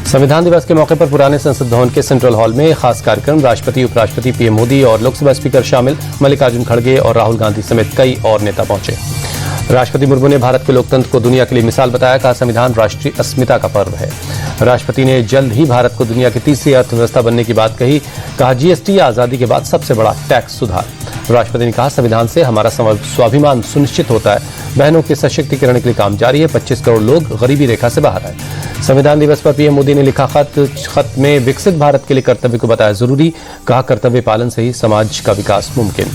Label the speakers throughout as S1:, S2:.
S1: संविधान दिवस के मौके पर पुराने संसद भवन के सेंट्रल हॉल में खास कार्यक्रम। राष्ट्रपति, उपराष्ट्रपति, पीएम मोदी और लोकसभा स्पीकर शामिल। मल्लिकार्जुन खड़गे और राहुल गांधी समेत कई और नेता पहुंचे। राष्ट्रपति मुर्मू ने भारत के लोकतंत्र को दुनिया के लिए मिसाल बताया। कहा, संविधान राष्ट्रीय अस्मिता का पर्व है। राष्ट्रपति ने जल्द ही भारत को दुनिया की तीसरी अर्थव्यवस्था बनने की बात कही। कहा, जीएसटी आजादी के बाद सबसे बड़ा टैक्स सुधार। राष्ट्रपति ने कहा, संविधान से हमारा स्वाभिमान सुनिश्चित होता है। बहनों के सशक्तिकरण के लिए काम जारी है। 25 करोड़ लोग गरीबी रेखा से बाहर आए। संविधान दिवस पर पीएम मोदी ने लिखा खत में विकसित भारत के लिए कर्तव्य को बताया जरूरी। कहा, कर्तव्य पालन से ही समाज का विकास मुमकिन।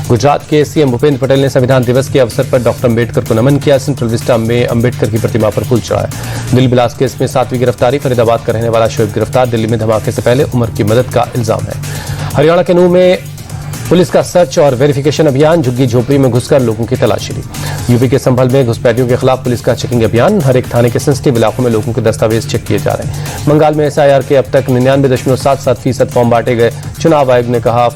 S1: गुजरात के सीएम भूपेंद्र पटेल ने संविधान दिवस के अवसर पर डॉक्टर अम्बेडकर को नमन किया। सेंट्रल विस्टा में अम्बेडकर की प्रतिमा पर फूल चढ़ाया। दिल बिलास केस में 7वीं गिरफ्तारी। फरीदाबाद का रहने वाला शोएब गिरफ्तार। दिल्ली में धमाके से पहले उमर की मदद का इल्जाम है। हरियाणा के नूंह में पुलिस का सर्च और वेरिफिकेशन अभियान। झुग्गी झोपड़ी में घुसकर लोगों की तलाशी ली। यूपी के संभल में घुसपैठियों के खिलाफ पुलिस का चेकिंग अभियान। हर एक थाने के सेंसिटिव इलाकों में लोगों के दस्तावेज चेक किए जा रहे हैं। बंगाल में एसआईआर के अब तक 99.77% फॉर्म बांटे गए। चुनाव आयोग ने कहा,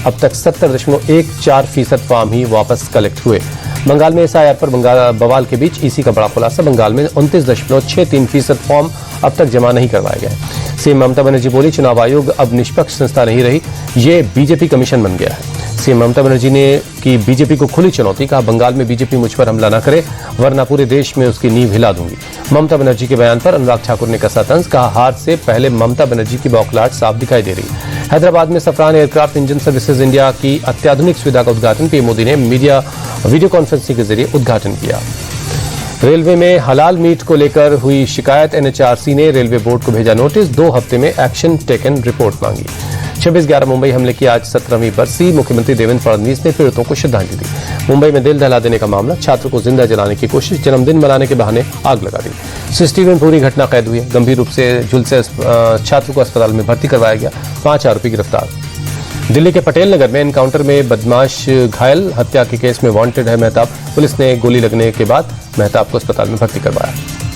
S1: अब तक 70.14% फॉर्म ही वापस कलेक्ट हुए। बंगाल में एसआईआर पर बवाल के बीच ईसी का बड़ा खुलासा। बंगाल में 29.63% फॉर्म अब तक जमा नहीं करवाए गए। सीएम ममता बनर्जी बोली, चुनाव आयोग अब निष्पक्ष संस्था नहीं रही, ये बीजेपी कमीशन बन गया है। सीएम ममता बनर्जी ने की बीजेपी को खुली चुनौती। कहा, बंगाल में बीजेपी मुझ पर हमला न करे वरना पूरे देश में उसकी नींव हिला दूंगी। ममता बनर्जी के बयान पर अनुराग ठाकुर ने कसा तंज। कहा, हार से पहले ममता बनर्जी की बौखलाहट साफ दिखाई दे रही। हैदराबाद में सफरान एयरक्राफ्ट इंजन सर्विसेज इंडिया की अत्याधुनिक सुविधा का उद्घाटन पीएम मोदी ने वीडियो कॉन्फ्रेंसिंग के जरिए उद्घाटन किया। रेलवे में हलाल मीट को लेकर हुई शिकायत। एनएचआरसी ने रेलवे बोर्ड को भेजा नोटिस। 2 हफ्ते में एक्शन टेकन रिपोर्ट मांगी। 26/11 मुंबई हमले की आज 17वीं बरसी। मुख्यमंत्री देवेंद्र फडणवीस ने पीड़ितों को श्रद्धांजलि दी। मुंबई में दिल दहला देने का मामला। छात्र को जिंदा जलाने की कोशिश। जन्मदिन मनाने के बहाने आग लगा दी। सीसीटीवी में पूरी घटना कैद हुई है। गंभीर रूप से झुलसे छात्र को अस्पताल में भर्ती करवाया गया। 5 आरोपी गिरफ्तार। दिल्ली के पटेल नगर में एनकाउंटर में बदमाश घायल। हत्या के केस में वांटेड है मेहताब। पुलिस ने गोली लगने के बाद मेहताब को अस्पताल में भर्ती करवाया।